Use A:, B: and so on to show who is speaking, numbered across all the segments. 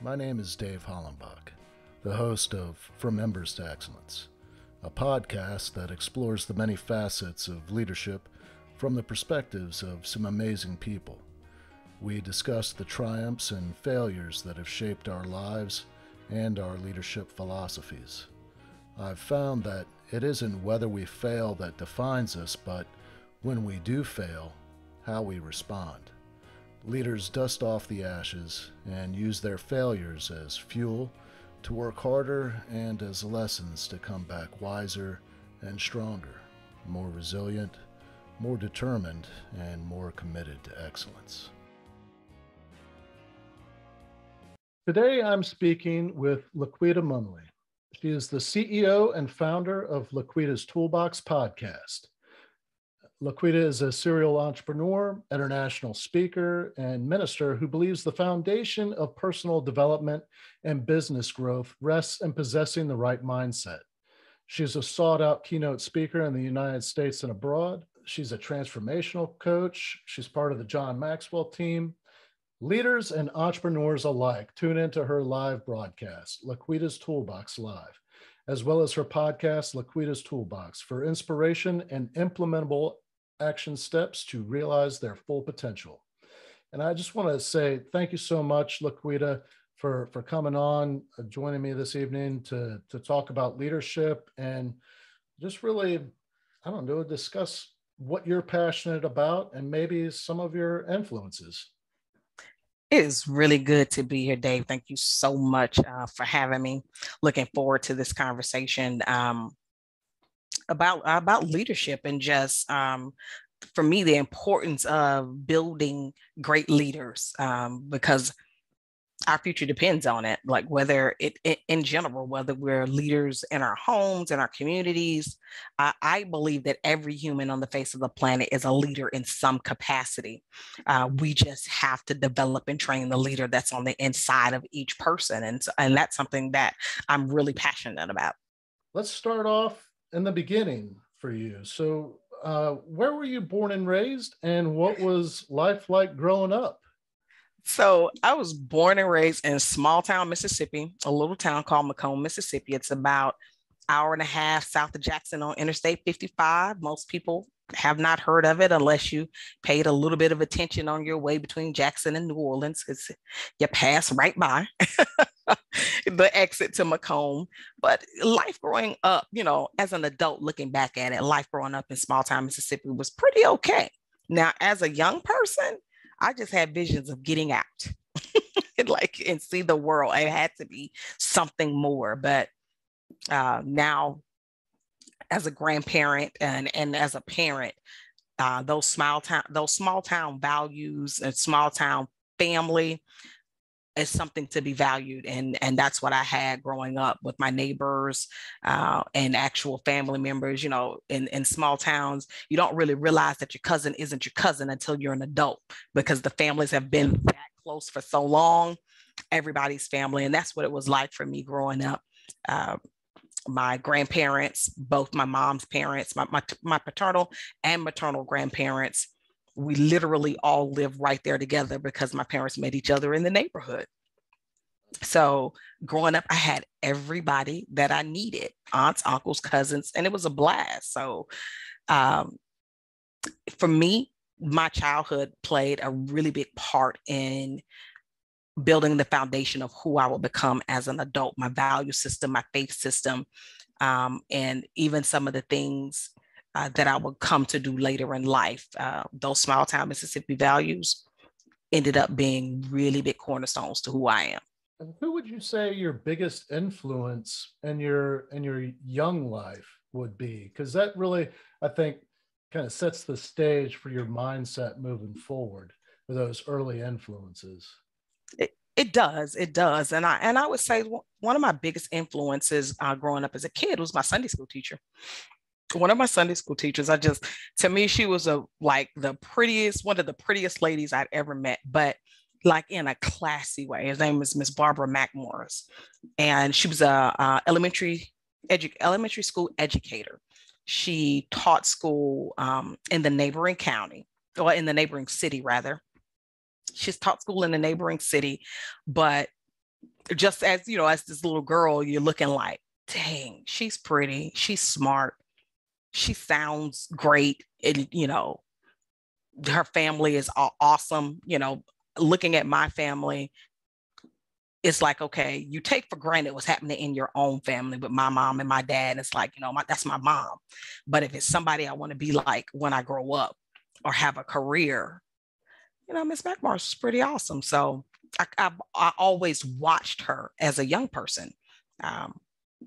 A: My name is Dave Hollenbach, the host of From Embers to Excellence, a podcast that explores the many facets of leadership from the perspectives of some amazing people. We discuss the triumphs and failures that have shaped our lives and our leadership philosophies. I've found that it isn't whether we fail that defines us, but when we do fail, how we respond. Leaders dust off the ashes and use their failures as fuel to work harder and as lessons to come back wiser and stronger, more resilient, more determined, and more committed to excellence. Today I'm speaking with LaQuita Monley. She is the CEO and founder of LaQuita's ToolBox podcast. LaQuita is a serial entrepreneur, international speaker, and minister who believes the foundation of personal development and business growth rests in possessing the right mindset. She's a sought-out keynote speaker in the United States and abroad. She's a transformational coach. She's part of the John Maxwell team. Leaders and entrepreneurs alike tune into her live broadcast, LaQuita's ToolBox Live, as well as her podcast, LaQuita's ToolBox, for inspiration and implementable action steps to realize their full potential. And I just want to say thank you so much, LaQuita, for coming on, joining me this evening to talk about leadership and just really, discuss what you're passionate about and maybe some of your influences.
B: It is really good to be here, Dave. Thank you so much for having me. Looking forward to this conversation about leadership and just for me, the importance of building great leaders because our future depends on it. Like whether in general, whether we're leaders in our homes, in our communities, I believe that every human on the face of the planet is a leader in some capacity. We just have to develop and train the leader that's on the inside of each person. And that's something that I'm really passionate about.
A: Let's start off in the beginning for you. So where were you born and raised, and what was life like growing up?
B: So I was born and raised in small town, Mississippi, a little town called Macomb, Mississippi. It's about an hour and a half south of Jackson on Interstate 55. Most people have not heard of it unless you paid a little bit of attention on your way between Jackson and New Orleans, because you pass right by the exit to Macomb. But life growing up, as an adult looking back at it, life growing up in small town Mississippi was pretty okay. Now, as a young person, I just had visions of getting out and see the world. It had to be something more. But now as a grandparent and as a parent, those small town values and small town family is something to be valued. And that's what I had growing up with my neighbors and actual family members. In small towns, you don't really realize that your cousin isn't your cousin until you're an adult, because the families have been that close for so long, everybody's family. And that's what it was like for me growing up. My grandparents, both my mom's parents, my paternal and maternal grandparents, we literally all lived right there together because my parents met each other in the neighborhood. So growing up, I had everybody that I needed, aunts, uncles, cousins, and it was a blast. So for me, my childhood played a really big part in building the foundation of who I will become as an adult, my value system, my faith system, and even some of the things that I would come to do later in life. Those small town Mississippi values ended up being really big cornerstones to who I am.
A: And who would you say your biggest influence in your young life would be? Because that really, I think, kind of sets the stage for your mindset moving forward with those early influences.
B: It does. And I would say one of my biggest influences growing up as a kid was my Sunday school teacher. One of my Sunday school teachers, to me, she was one of the prettiest ladies I'd ever met, but like in a classy way. His name is Miss Barbara McMorris, and she was a elementary school educator. She taught school in the neighboring county, or in the neighboring city rather. She's taught school in the neighboring city, but just as, you know, as this little girl, you're looking like, dang, she's pretty, she's smart, she sounds great. And, you know, her family is awesome. You know, looking at my family, it's like, okay, you take for granted what's happening in your own family with my mom and my dad. It's like, you know, that's my mom. But if it's somebody I want to be like when I grow up or have a career, you know, Miss McMorris is pretty awesome. So I always watched her as a young person.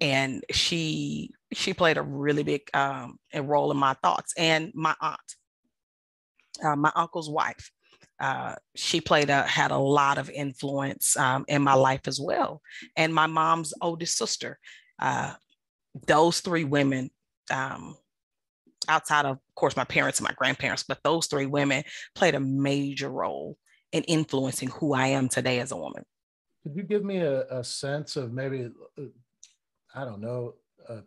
B: And she played a really big role in my thoughts. And my aunt, my uncle's wife, she had a lot of influence in my life as well. And my mom's oldest sister, those three women, outside of course, my parents and my grandparents, but those three women played a major role in influencing who I am today as a woman.
A: Could you give me a sense of maybe, I don't know,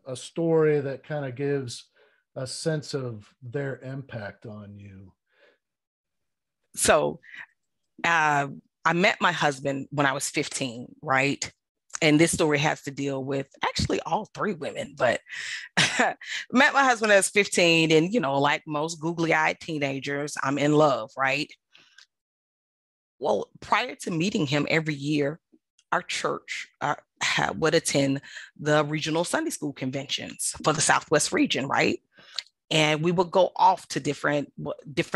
A: a story that kind of gives a sense of their impact on you?
B: So I met my husband when I was 15, right? And this story has to deal with actually all three women, but met my husband as 15. And, you know, like most googly-eyed teenagers, I'm in love, right? Well, prior to meeting him every year, our church would attend the regional Sunday school conventions for the Southwest region, right? And we would go off to different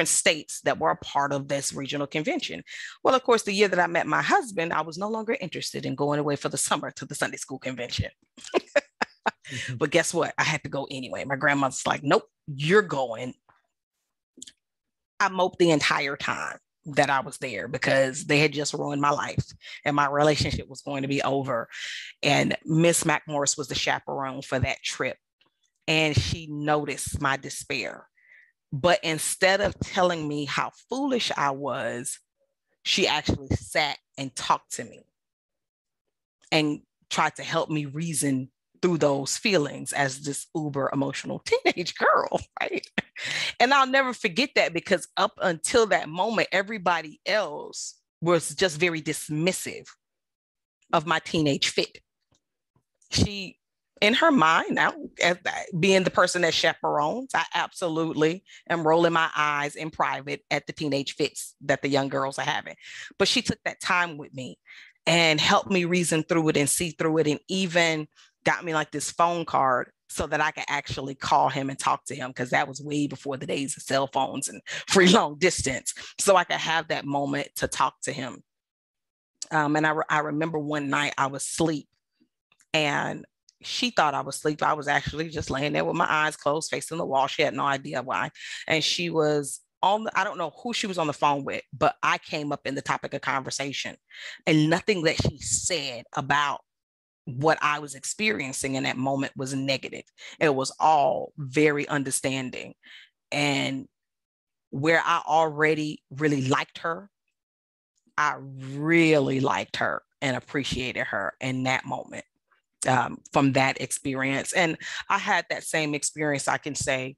B: states that were a part of this regional convention. Well, of course, the year that I met my husband, I was no longer interested in going away for the summer to the Sunday school convention. But guess what? I had to go anyway. My grandmother's like, nope, you're going. I moped the entire time that I was there because they had just ruined my life and my relationship was going to be over. And Miss McMorris was the chaperone for that trip. And she noticed my despair. But instead of telling me how foolish I was, she actually sat and talked to me and tried to help me reason through those feelings as this uber emotional teenage girl, right? And I'll never forget that because up until that moment, everybody else was just very dismissive of my teenage fit. She, in her mind, now as being the person that chaperones, I absolutely am rolling my eyes in private at the teenage fits that the young girls are having. But she took that time with me and helped me reason through it and see through it, and even got me like this phone card so that I could actually call him and talk to him, because that was way before the days of cell phones and free long distance. So I could have that moment to talk to him. And I remember one night I was asleep and she thought I was asleep. I was actually just laying there with my eyes closed, facing the wall. She had no idea why. And she was I don't know who she was on the phone with, but I came up in the topic of conversation, and nothing that she said about what I was experiencing in that moment was negative. It was all very understanding. And where I already really liked her, I really liked her and appreciated her in that moment, from that experience. And I had that same experience, I can say,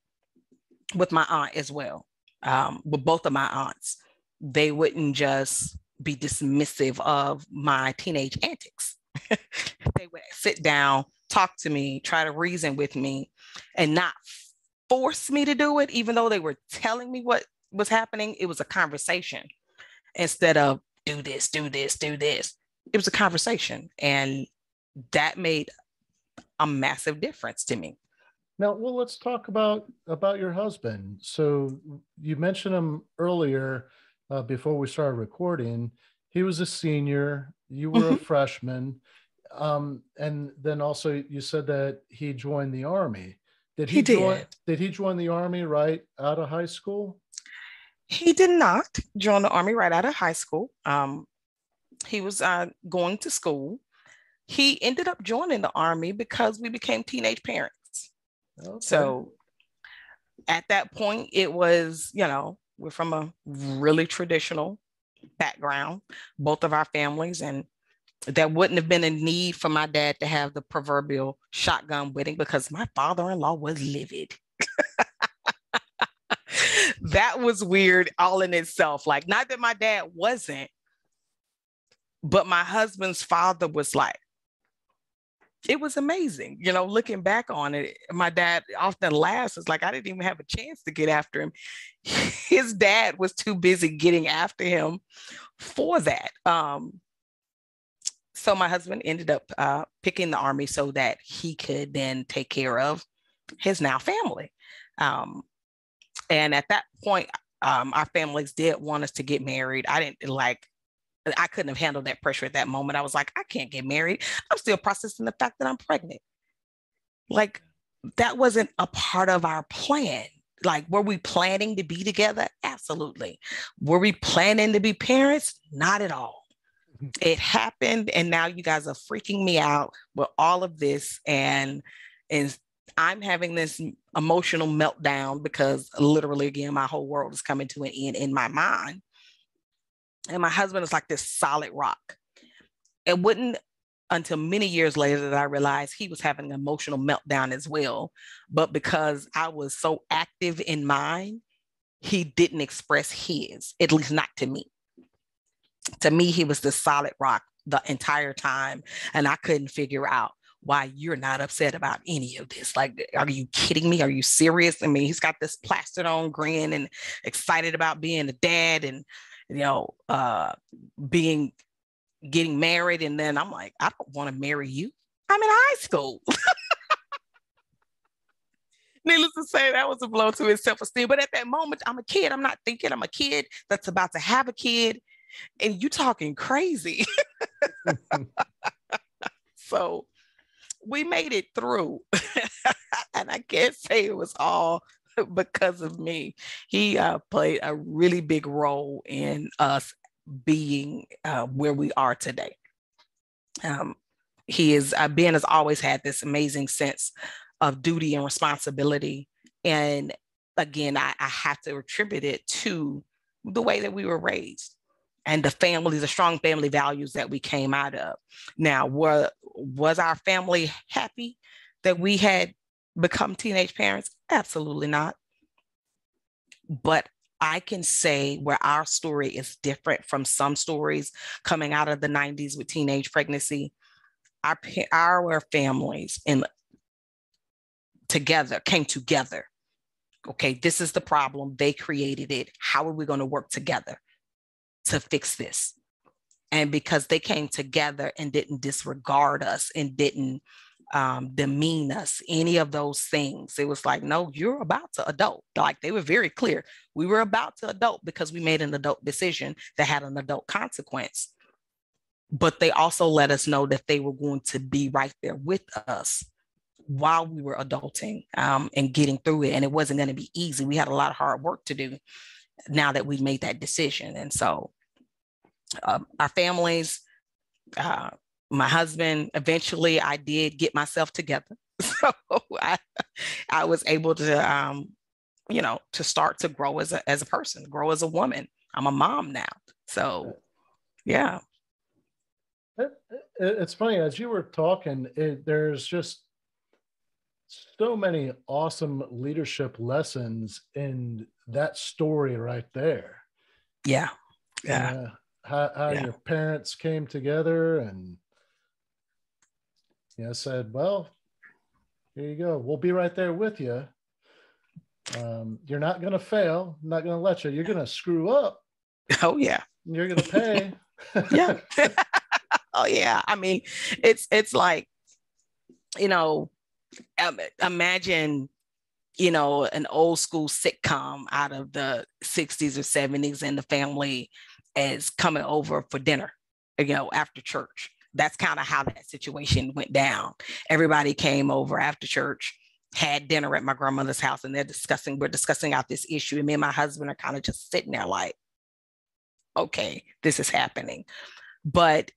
B: with my aunt as well. With both of my aunts, they wouldn't just be dismissive of my teenage antics. They would sit down, talk to me, try to reason with me, and not force me to do it, even though they were telling me what was happening. It was a conversation instead of do this, do this, do this. It was a conversation, and that made a massive difference to me.
A: Now, well, let's talk about your husband. So you mentioned him earlier before we started recording. He was a senior. You were a freshman. And then also you said that he joined the Army. Did he join the Army right out of high school?
B: He did not join the Army right out of high school. He was going to school. He ended up joining the Army because we became teenage parents. Okay. So at that point, it was, we're from a really traditional background, both of our families, and there wouldn't have been a need for my dad to have the proverbial shotgun wedding because my father-in-law was livid. That was weird all in itself. Like, not that my dad wasn't, But my husband's father was like, it was amazing. You know, looking back on it, my dad often laughs. It's like, I didn't even have a chance to get after him. His dad was too busy getting after him for that. So my husband ended up picking the Army so that he could then take care of his now family. And at that point, our families did want us to get married. I couldn't have handled that pressure at that moment. I was like, I can't get married. I'm still processing the fact that I'm pregnant. Like, that wasn't a part of our plan. Like, were we planning to be together? Absolutely. Were we planning to be parents? Not at all. It happened, and now you guys are freaking me out with all of this, and I'm having this emotional meltdown because literally, again, my whole world is coming to an end in my mind. And my husband is like this solid rock. It wasn't until many years later that I realized he was having an emotional meltdown as well. But because I was so active in mine, he didn't express his, at least not to me. To me, he was the solid rock the entire time. And I couldn't figure out why you're not upset about any of this. Like, are you kidding me? Are you serious? I mean, he's got this plastered on grin and excited about being a dad and, getting married. And then I'm like, I don't want to marry you. I'm in high school. Needless to say, that was a blow to his self-esteem. But at that moment, I'm a kid. I'm not thinking I'm a kid that's about to have a kid. And you talking crazy. So we made it through. And I can't say it was all because of me. He played a really big role in us being where we are today. Ben has always had this amazing sense of duty and responsibility. And again, I have to attribute it to the way that we were raised and the strong family values that we came out of. Now, was our family happy that we had become teenage parents? Absolutely not. But I can say where our story is different from some stories coming out of the 90s with teenage pregnancy. Our families came together. Okay, this is the problem. They created it. How are we going to work together to fix this? And because they came together and didn't disregard us and didn't demean us, any of those things, it was like, no, you're about to adult. Like, they were very clear. We were about to adult because we made an adult decision that had an adult consequence. But they also let us know that they were going to be right there with us while we were adulting and getting through it. And it wasn't going to be easy. We had a lot of hard work to do now that we made that decision. And so our families, my husband, eventually I did get myself together. So I was able to, to start to grow as a person, grow as a woman. I'm a mom now. So, yeah.
A: It's funny, as you were talking, there's just so many awesome leadership lessons in that story right there.
B: Yeah.
A: How your parents came together and said, well, here you go. We'll be right there with you. You're not going to fail. I'm not going to let you. You're going to screw up.
B: Oh, yeah.
A: You're going to pay.
B: Yeah. Oh, yeah. I mean, it's like, imagine, an old school sitcom out of the 60s or 70s, and the family is coming over for dinner, after church. That's kind of how that situation went down. Everybody came over after church, had dinner at my grandmother's house, and we're discussing out this issue. And me and my husband are kind of just sitting there like, okay, this is happening. But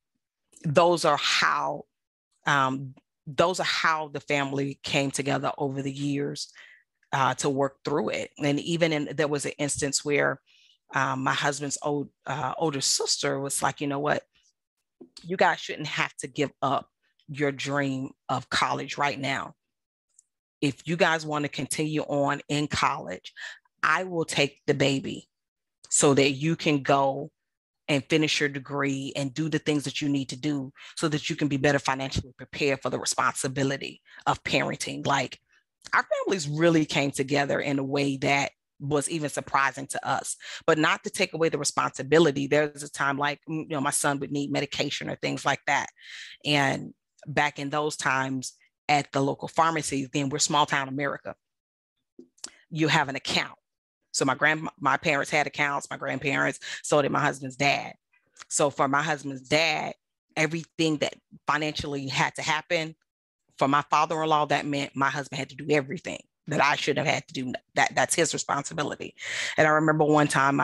B: those are how the family came together over the years to work through it. And even there was an instance where my husband's older sister was like, you know what, you guys shouldn't have to give up your dream of college right now. If you guys want to continue on in college, I will take the baby so that you can go and finish your degree and do the things that you need to do so that you can be better financially prepared for the responsibility of parenting. Like, our families really came together in a way that was even surprising to us, but not to take away the responsibility. There's a time like, my son would need medication or things like that. And back in those times at the local pharmacy, then we're small town America, you have an account. So my parents had accounts, my grandparents, so did my husband's dad. So for my husband's dad, everything that financially had to happen for my father-in-law, that meant my husband had to do everything that I should have had to do. That's his responsibility. And I remember one time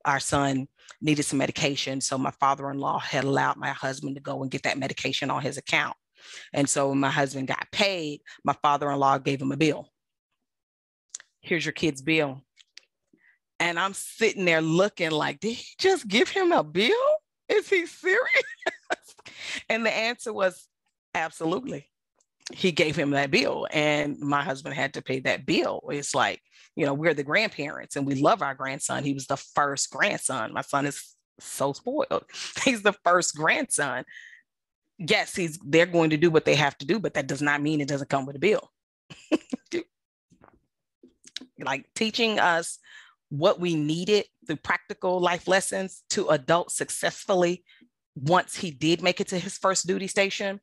B: our son needed some medication. So my father-in-law had allowed my husband to go and get that medication on his account. And so when my husband got paid, my father-in-law gave him a bill. Here's your kid's bill. And I'm sitting there looking like, did he just give him a bill? Is he serious? And the answer was absolutely. He gave him that bill, and my husband had to pay that bill. It's like, we're the grandparents and we love our grandson. He was the first grandson. My son is so spoiled. He's the first grandson. Yes, they're going to do what they have to do, but that does not mean it doesn't come with a bill. Like, teaching us what we needed through practical life lessons to adult successfully once he did make it to his first duty station.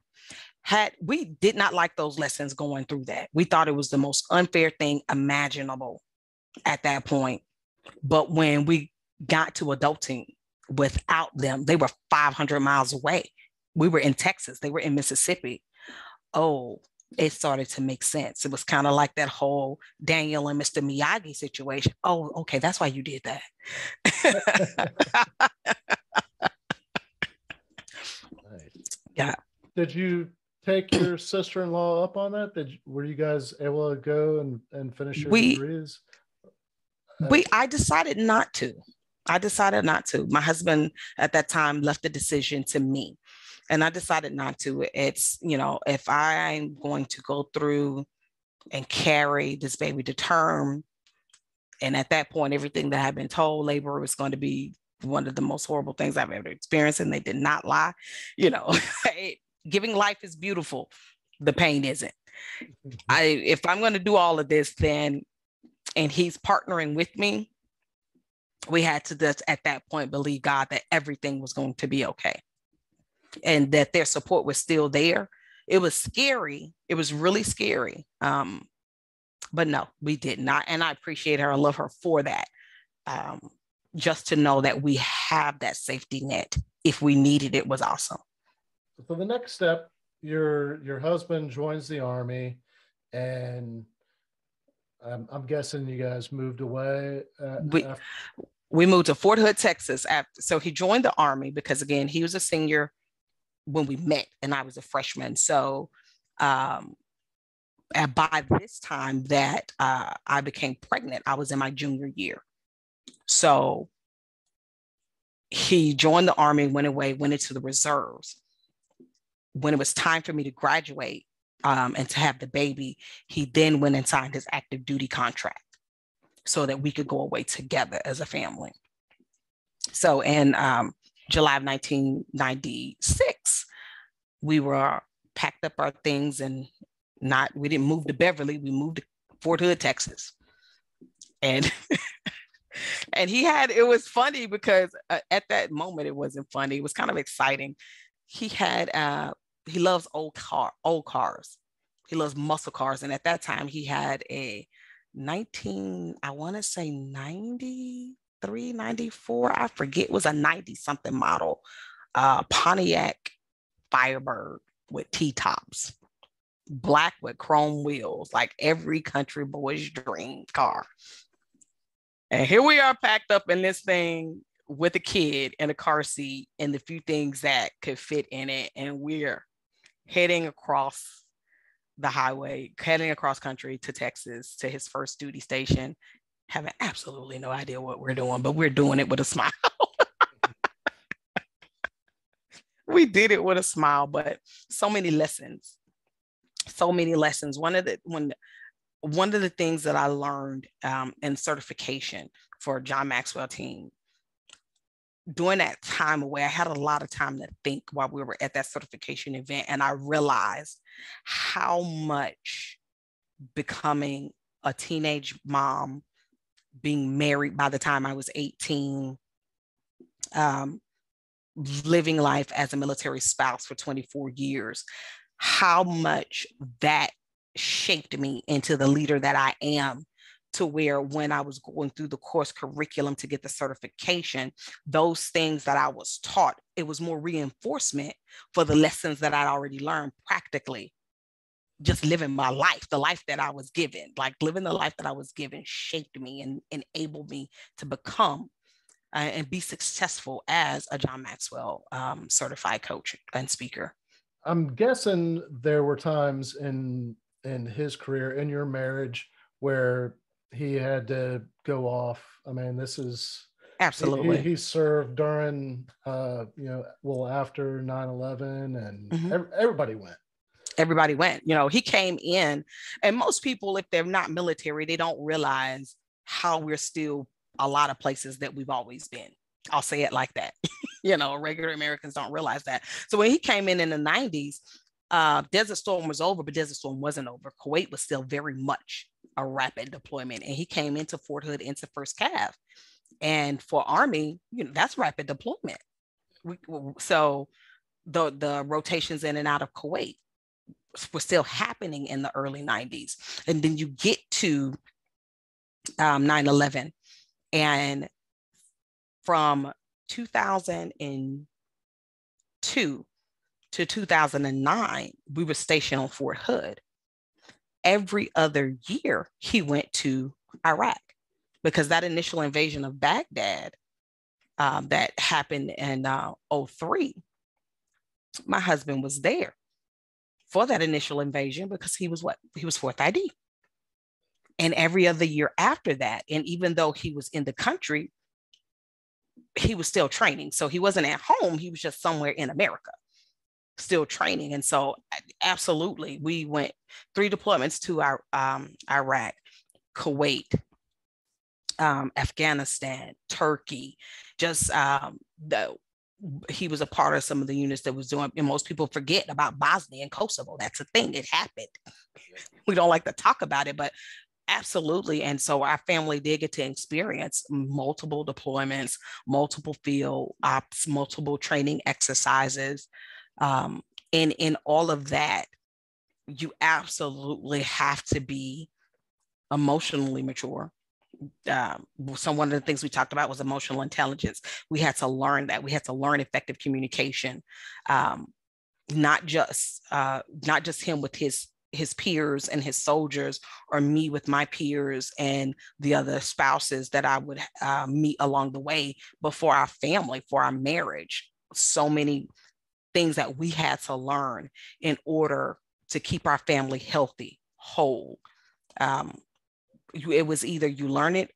B: We did not like those lessons going through that. We thought it was the most unfair thing imaginable at that point. But when we got to adulting without them, they were 500 miles away. We were in Texas. They were in Mississippi. Oh, it started to make sense. It was kind of like that whole Daniel and Mr. Miyagi situation. Oh, okay, that's why you did that.
A: Nice.
B: Yeah.
A: Did you take your sister-in-law up on that? Were you guys able to go and finish your degrees?
B: I decided not to. My husband at that time left the decision to me. And I decided not to. It's, if I'm going to go through and carry this baby to term, and at that point, everything that I've been told, labor was going to be one of the most horrible things I've ever experienced, and they did not lie. Giving life is beautiful. The pain isn't. If I'm going to do all of this, then, and he's partnering with me, we had to just at that point believe God that everything was going to be okay. And that their support was still there. It was scary. It was really scary. But no, we did not. And I appreciate her. I love her for that. Just to know that we have that safety net if we needed it was awesome.
A: So the next step, your husband joins the Army, and I'm guessing you guys moved away.
B: We moved to Fort Hood, Texas. So he joined the Army because, again, he was a senior when we met and I was a freshman. So by this time that I became pregnant, I was in my junior year. So he joined the Army, went away, went into the reserves. When it was time for me to graduate and to have the baby, he then went and signed his active duty contract so that we could go away together as a family. So in July of 1996, we were packed up our things and we didn't move to Beverly, we moved to Fort Hood, Texas. And and it was funny because at that moment, it wasn't funny. It was kind of exciting. He loves old cars. He loves muscle cars. And at that time he had a 93, 94, I forget, it was a 90 something model, Pontiac Firebird with T-tops, black with chrome wheels, like every country boy's dream car. And here we are packed up in this thing with a kid in a car seat and the few things that could fit in it. And we're heading across the highway, heading across country to Texas to his first duty station, having absolutely no idea what we're doing, but we're doing it with a smile. We did it with a smile, but so many lessons. One of the things that I learned in certification for John Maxwell team during that time away, I had a lot of time to think while we were at that certification event. And I realized how much becoming a teenage mom, being married by the time I was 18, living life as a military spouse for 24 years, how much that shaped me into the leader that I am, to where when I was going through the course curriculum to get the certification, those things that I was taught, it was more reinforcement for the lessons that I'd already learned practically. Just living my life, the life that I was given, like living the life that I was given shaped me and enabled me to become and be successful as a John Maxwell certified coach and speaker.
A: I'm guessing there were times in his career, in your marriage, where he had to go off. I mean, this is
B: absolutely.
A: He served during, after 9/11, and everybody went.
B: Everybody went. You know, he came in, and most people, if they're not military, they don't realize how we're still a lot of places that we've always been. I'll say it like that. You know, regular Americans don't realize that. So when he came in the 90s, Desert Storm was over, but Desert Storm wasn't over. Kuwait was still very much a rapid deployment, and he came into Fort Hood, into First Cav. And for Army, you know, that's rapid deployment. So the rotations in and out of Kuwait were still happening in the early 90s. And then you get to 9/11, and from 2002 to 2009, we were stationed on Fort Hood. Every other year, he went to Iraq, because that initial invasion of Baghdad that happened in 2003, my husband was there for that initial invasion, because he was fourth ID. And every other year after that, and even though he was in the country, he was still training. So he wasn't at home, he was just somewhere in America, still training. And so absolutely, we went 3 deployments to our Iraq, Kuwait, Afghanistan, Turkey. Just he was a part of some of the units that was doing, and most people forget about Bosnia and Kosovo. That's a thing, it happened. We don't like to talk about it, but absolutely. And so our family did get to experience multiple deployments, multiple field ops, multiple training exercises. And in all of that, you absolutely have to be emotionally mature. So one of the things we talked about was emotional intelligence. We had to learn that. We had to learn effective communication, not just him with his peers and his soldiers, or me with my peers and the other spouses that I would meet along the way, but for our family, for our marriage. So many things that we had to learn in order to keep our family healthy, whole. It was either you learn it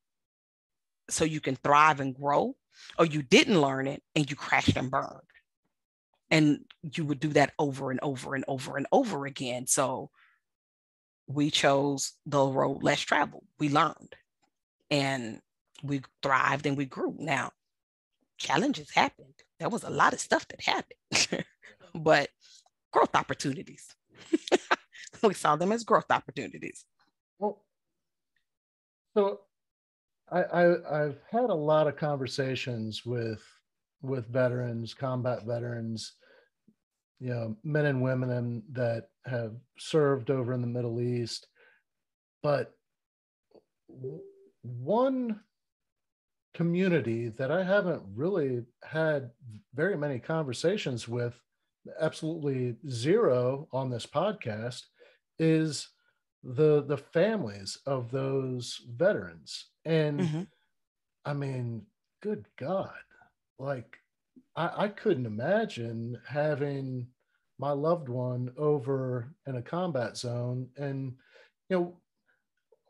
B: so you can thrive and grow, or you didn't learn it and you crashed and burned. And you would do that over and over and over and over again. So we chose the road less traveled. We learned and we thrived and we grew. Now, challenges happened. There was a lot of stuff that happened, but growth opportunities. We saw them as growth opportunities.
A: Well, so I've had a lot of conversations with veterans, combat veterans, you know, men and women that have served over in the Middle East. But one community that I haven't really had very many conversations with, absolutely zero on this podcast, is the families of those veterans. And I mean, good God, like I couldn't imagine having my loved one over in a combat zone. And, you know,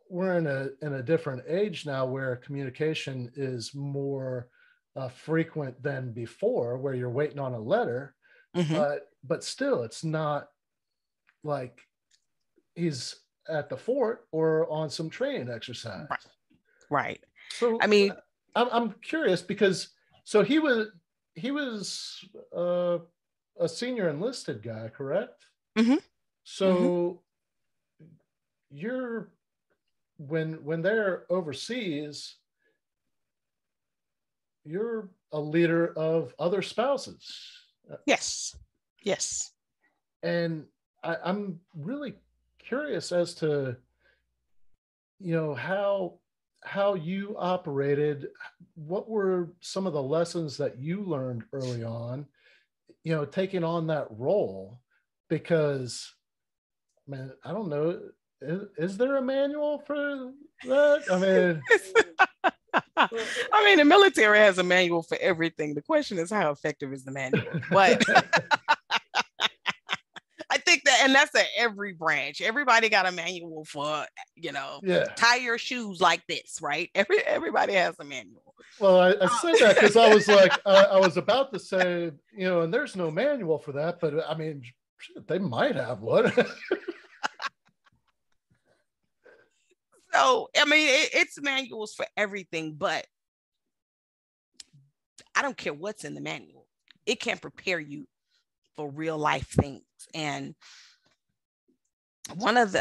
A: we're in a different age now where communication is more frequent than before, where you're waiting on a letter, but still, it's not like he's at the fort or on some training exercise.
B: Right.
A: So
B: I mean,
A: I'm curious because So he was a senior enlisted guy, correct?
B: Mm-hmm.
A: So you're when they're overseas, you're a leader of other spouses.
B: Yes. Yes.
A: And I'm really curious as to, how you operated. What were some of the lessons that you learned early on, taking on that role? Because, man, I don't know, is there a manual for that? I mean,
B: I mean, the military has a manual for everything. The question is, how effective is the manual? But I think that, and that's at every branch. Everybody got a manual for,
A: yeah.
B: tie your shoes like this, right? Everybody has a manual.
A: Well, I said that because I was like, I was about to say, and there's no manual for that, but I mean, shit, they might have one.
B: So, I mean, it's manuals for everything, but I don't care what's in the manual. It can prepare you for real life things. And one of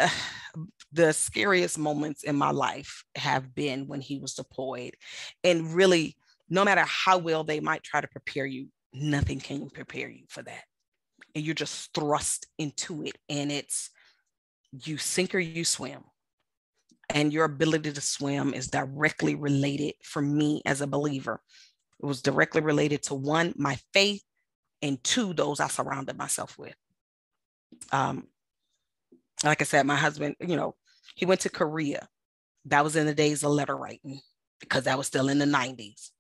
B: the scariest moments in my life have been when he was deployed. And really, no matter how well they might try to prepare you, nothing can prepare you for that. And you're just thrust into it. And it's you sink or you swim. And your ability to swim is directly related for me as a believer. It was directly related to, one, my faith, and two, those I surrounded myself with. Like I said, my husband, he went to Korea. That was in the days of letter writing, because that was still in the 90s.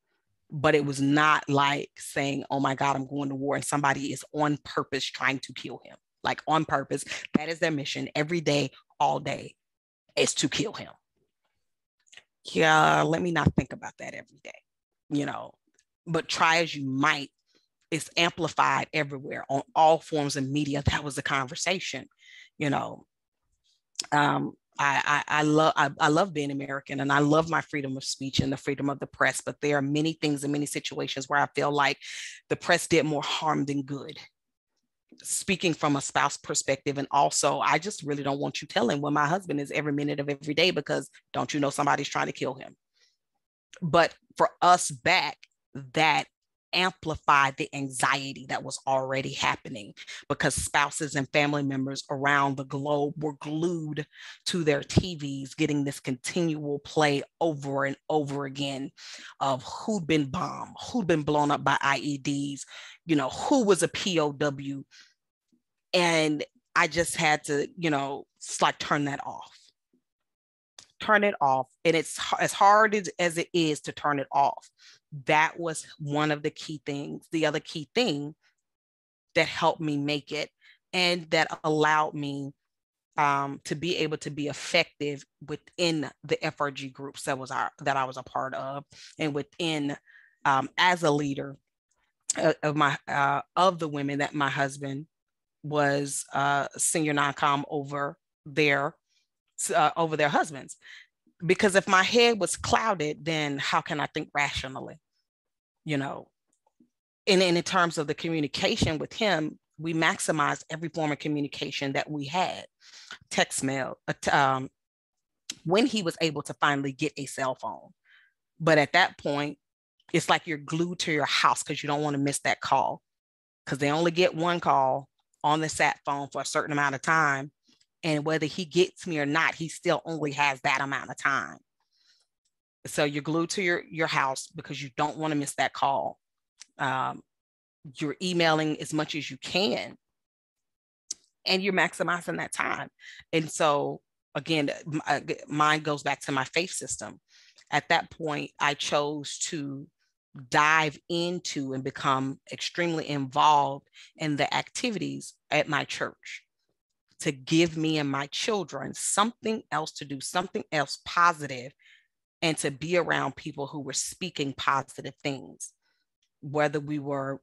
B: But it was not like saying, oh my God, I'm going to war, and somebody is on purpose trying to kill him. Like, on purpose. That is their mission every day, all day, is to kill him. Yeah, let me not think about that every day, but try as you might, it's amplified everywhere on all forms of media. That was the conversation, I love being American, and I love my freedom of speech and the freedom of the press, but there are many things in many situations where I feel like the press did more harm than good. Speaking from a spouse perspective. And also, I just really don't want you telling where my husband is every minute of every day, because don't you know somebody's trying to kill him? But for us back, that amplified the anxiety that was already happening, because spouses and family members around the globe were glued to their TVs, getting this continual play over and over again of who'd been bombed, who'd been blown up by IEDs, who was a POW. And I just had to, it's like, turn it off. And it's as hard as it is to turn it off. That was one of the key things. The other key thing that helped me make it, and that allowed me to be able to be effective within the FRG groups that I was a part of, and within as a leader of the women that my husband was senior non-com over their husbands. Because if my head was clouded, then how can I think rationally? And in terms of the communication with him, we maximized every form of communication that we had. Text mail, when he was able to finally get a cell phone. But at that point, it's like you're glued to your house because you don't want to miss that call, because they only get one call on the sat phone for a certain amount of time. And whether he gets me or not, he still only has that amount of time. So you're glued to your house because you don't want to miss that call. You're emailing as much as you can, and you're maximizing that time. And so, again, mine goes back to my faith system. At that point, I chose to dive into and become extremely involved in the activities at my church, to give me and my children something else to do, something else positive, and to be around people who were speaking positive things, whether we were,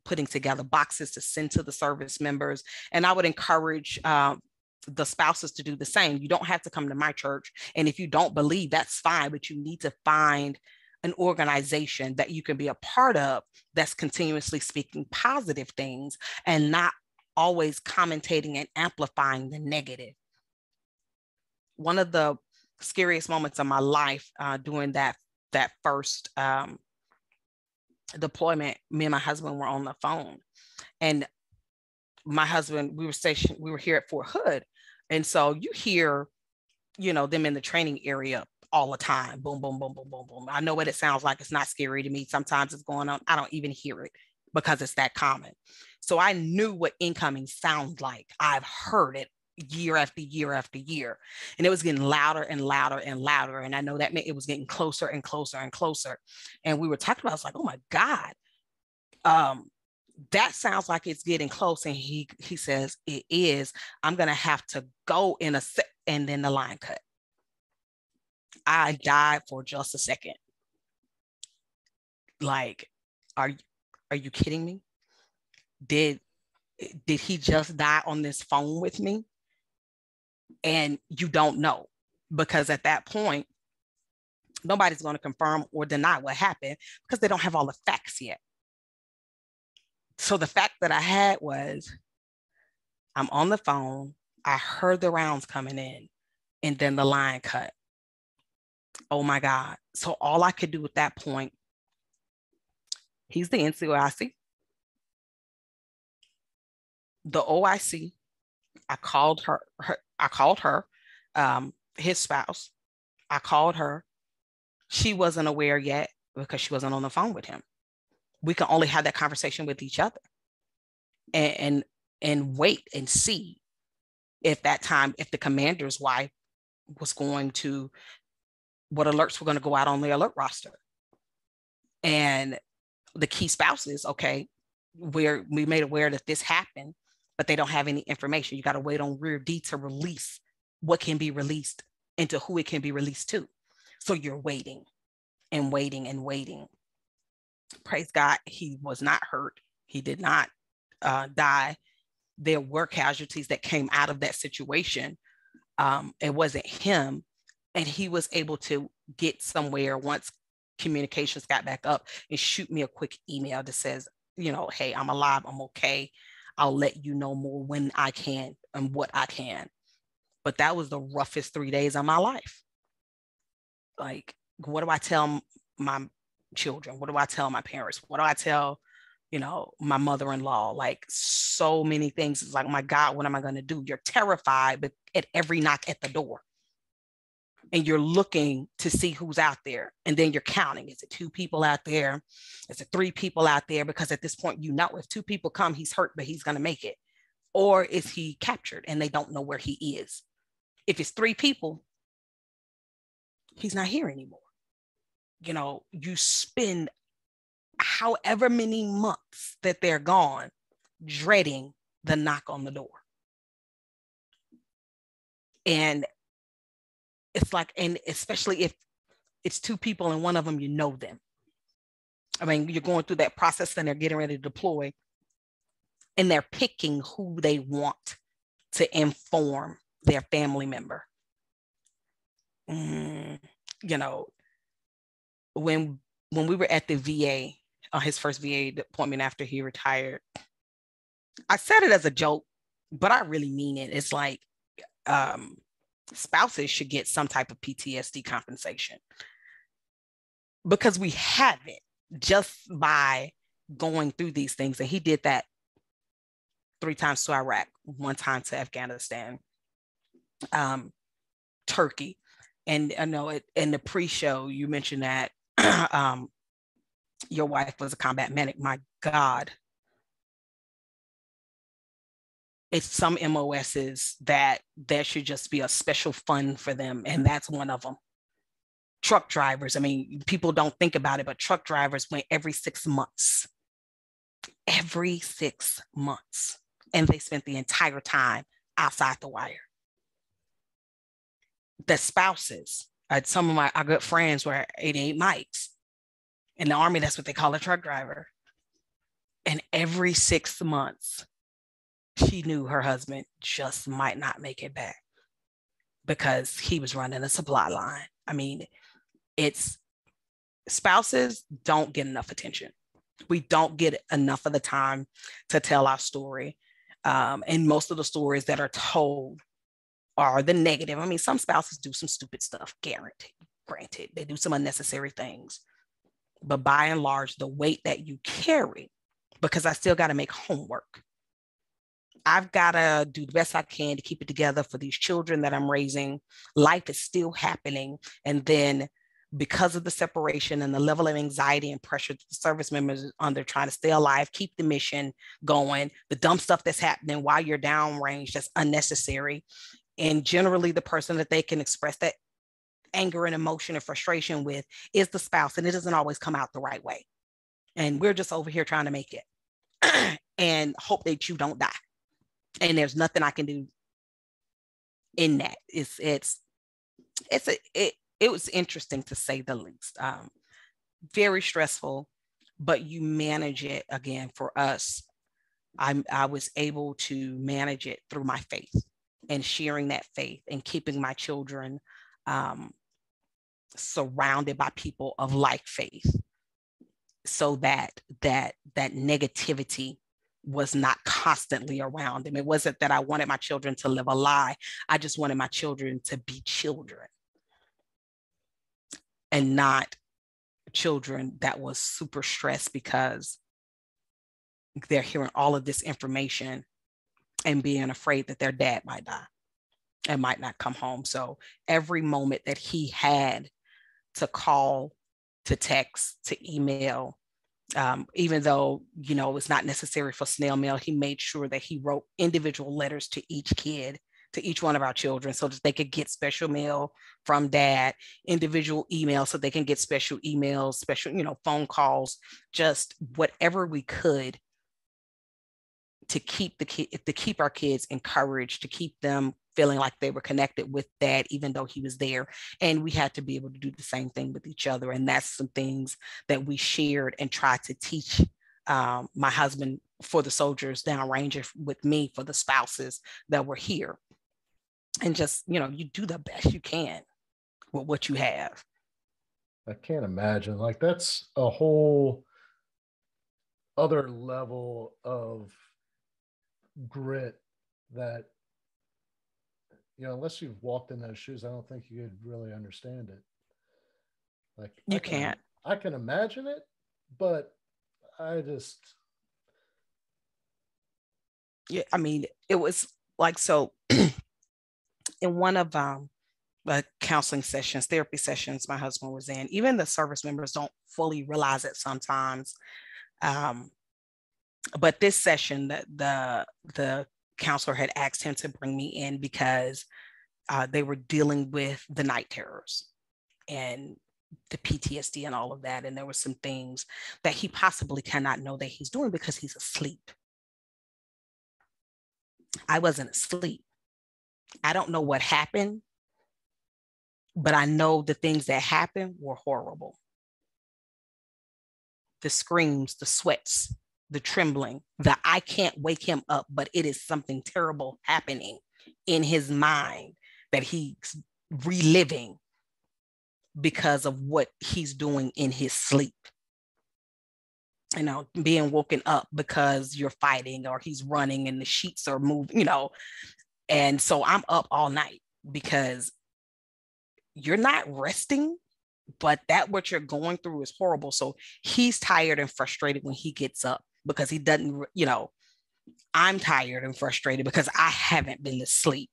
B: putting together boxes to send to the service members. And I would encourage the spouses to do the same. You don't have to come to my church. And if you don't believe, that's fine, but you need to find an organization that you can be a part of that's continuously speaking positive things and not always commentating and amplifying the negative. One of the scariest moments of my life during that first deployment, me and my husband were on the phone, and my husband, we were here at Fort Hood. And so you hear, them in the training area all the time. Boom, boom, boom, boom, boom, boom. I know what it sounds like. It's not scary to me. Sometimes it's going on. I don't even hear it because it's that common. So I knew what incoming sounds like. I've heard it year after year after year. And it was getting louder and louder and louder. And I know that meant it was getting closer and closer and closer. And we were talking about, I was like, oh my God. That sounds like it's getting close. And he says, it is. I'm going to have to go in a sec. And then the line cut. I died for just a second. Like, are you kidding me? Did he just die on this phone with me? And you don't know, because at that point, nobody's going to confirm or deny what happened because they don't have all the facts yet. So the fact that I had was, I'm on the phone, I heard the rounds coming in, and then the line cut. Oh my God. So all I could do at that point, he's the NCOIC. The OIC, I called her, his spouse. I called her. She wasn't aware yet because she wasn't on the phone with him. We can only have that conversation with each other and wait and see if the commander's wife was going to, what alerts were going to go out on the alert roster. And the key spouses, okay, we made aware that this happened, but they don't have any information. You got to wait on Rear D to release what can be released and to who it can be released to. So you're waiting and waiting and waiting. Praise God, he was not hurt. He did not die. There were casualties that came out of that situation. It wasn't him. And he was able to get somewhere once communications got back up and shoot me a quick email that says, hey, I'm alive, I'm okay. I'll let you know more when I can and what I can. But that was the roughest 3 days of my life. Like, what do I tell my children? What do I tell my parents? What do I tell, my mother-in-law? Like, so many things. It's like, oh my God, what am I going to do? You're terrified, but at every knock at the door. And you're looking to see who's out there. And then you're counting. Is it 2 people out there? Is it 3 people out there? Because at this point, if 2 people come, he's hurt, but he's going to make it. Or is he captured and they don't know where he is? If it's 3 people, he's not here anymore. You spend however many months that they're gone dreading the knock on the door. And it's like, and especially if it's 2 people and one of them, them. I mean, you're going through that process and they're getting ready to deploy and they're picking who they want to inform their family member. When we were at the VA, his first VA appointment after he retired, I said it as a joke, but I really mean it. It's like, spouses should get some type of PTSD compensation because we have it just by going through these things. And he did that 3 times to Iraq, 1 time to Afghanistan, Turkey. And I know in the pre-show, you mentioned that your wife was a combat medic. My God. It's some MOSs that there should just be a special fund for them. And that's one of them. Truck drivers. I mean, people don't think about it, but truck drivers went every 6 months. Every 6 months. And they spent the entire time outside the wire. The spouses, some of our good friends were 88 mics. In the Army, that's what they call a truck driver. And every 6 months, she knew her husband just might not make it back because he was running a supply line. I mean, it's spouses don't get enough attention. We don't get enough of the time to tell our story. And most of the stories that are told are the negative. I mean, some spouses do some stupid stuff, granted, they do some unnecessary things. But by and large, the weight that you carry, because I still got to make homework. I've got to do the best I can to keep it together for these children that I'm raising. Life is still happening. And then because of the separation and the level of anxiety and pressure that the service members are under trying to stay alive, keep the mission going, the dumb stuff that's happening while you're downrange that's unnecessary. And generally the person that they can express that anger and emotion and frustration with is the spouse, and it doesn't always come out the right way. And we're just over here trying to make it and hope that you don't die. And there's nothing I can do in that. It was interesting to say the least. Very stressful, but you manage it. Again, for us, I was able to manage it through my faith and sharing that faith and keeping my children surrounded by people of like faith, so that negativity was not constantly around them. It wasn't that I wanted my children to live a lie. I just wanted my children to be children and not children that was super stressed because they're hearing all of this information and being afraid that their dad might die and might not come home. So every moment that he had to call, to text, to email, even though, it's not necessary for snail mail, he made sure that he wrote individual letters to each kid, to each one of our children, so that they could get special mail from dad, individual emails so they can get special emails, special, phone calls, just whatever we could to keep our kids encouraged, to keep them feeling like they were connected with dad, even though he was there. And we had to be able to do the same thing with each other. And that's some things that we shared and tried to teach my husband for the soldiers downrange, with me for the spouses that were here. And just, you do the best you can with what you have.
A: I can't imagine. Like, that's a whole other level of grit that, unless you've walked in those shoes, I don't think you could really understand it. Like,
B: you can't.
A: I can imagine it, but I just.
B: Yeah, I mean, it was like, so in one of counseling sessions, therapy sessions my husband was in, even the service members don't fully realize it sometimes. But this session, the counselor had asked him to bring me in because they were dealing with the night terrors and the PTSD and all of that. And there were some things that he possibly cannot know that he's doing because he's asleep. I wasn't asleep. I don't know what happened, but I know the things that happened were horrible. The screams, the sweats, the trembling, the I can't wake him up, but it is something terrible happening in his mind that he's reliving because of what he's doing in his sleep. Being woken up because you're fighting or he's running and the sheets are moving, And so I'm up all night because you're not resting, but what you're going through is horrible. So he's tired and frustrated when he gets up because he doesn't, I'm tired and frustrated because I haven't been to sleep.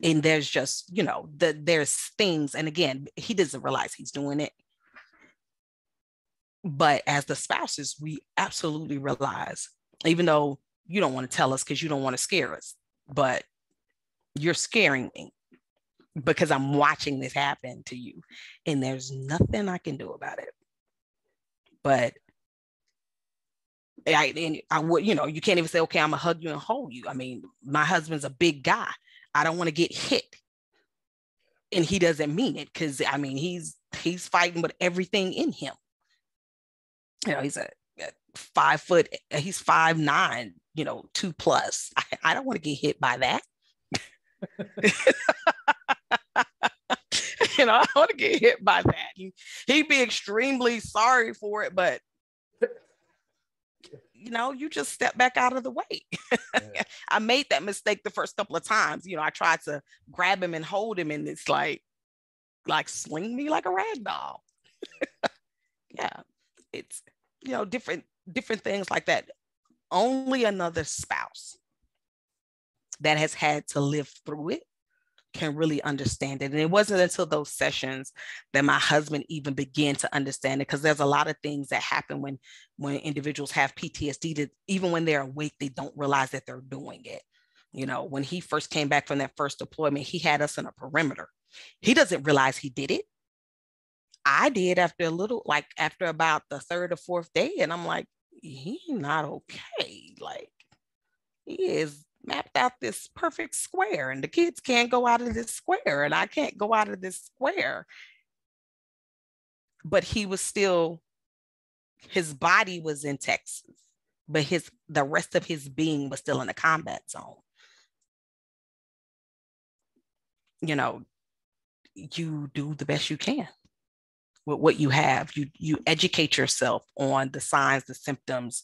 B: And there's just, there's things. And again, he doesn't realize he's doing it. But as the spouses, we absolutely realize, even though you don't want to tell us because you don't want to scare us, but you're scaring me because I'm watching this happen to you and there's nothing I can do about it. But I would, you can't even say, okay, I'm gonna hug you and hold you. I mean, my husband's a big guy. I don't want to get hit. And he doesn't mean it because, I mean, he's fighting with everything in him. He's a 5 foot, he's 5'9", 2+. I don't want to get hit by that. I don't want to get hit by that. He'd be extremely sorry for it, but you just step back out of the way. Yeah. I made that mistake the first couple of times. I tried to grab him and hold him, and it's like sling me like a rag doll. Yeah, it's different things like that. Only another spouse that has had to live through it can really understand it. And it wasn't until those sessions that my husband even began to understand it, because there's a lot of things that happen when individuals have PTSD that even when they're awake, they don't realize that they're doing it. When he first came back from that first deployment, he had us in a perimeter. He doesn't realize he did it. I did after after about the third or fourth day. And I'm like, he's not okay. Like, he is mapped out this perfect square, and the kids can't go out of this square, and I can't go out of this square. But he was still, his body was in Texas, but the rest of his being was still in the combat zone. You do the best you can with what you have. You educate yourself on the signs, the symptoms,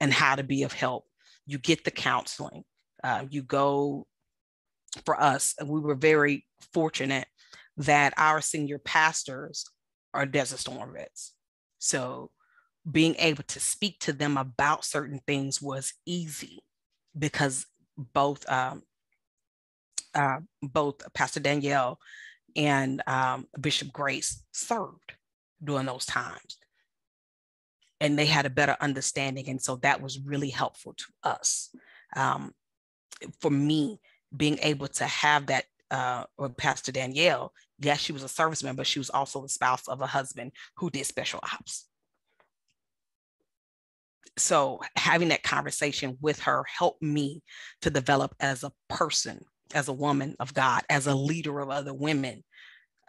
B: and how to be of help. You get the counseling. You go, for us, we were very fortunate that our senior pastors are Desert Storm vets. So being able to speak to them about certain things was easy, because both Pastor Danielle and Bishop Grace served during those times, and they had a better understanding. And so that was really helpful to us. For me, being able to have that, or Pastor Danielle, yes, she was a serviceman, but she was also the spouse of a husband who did special ops. So having that conversation with her helped me to develop as a person, as a woman of God, as a leader of other women.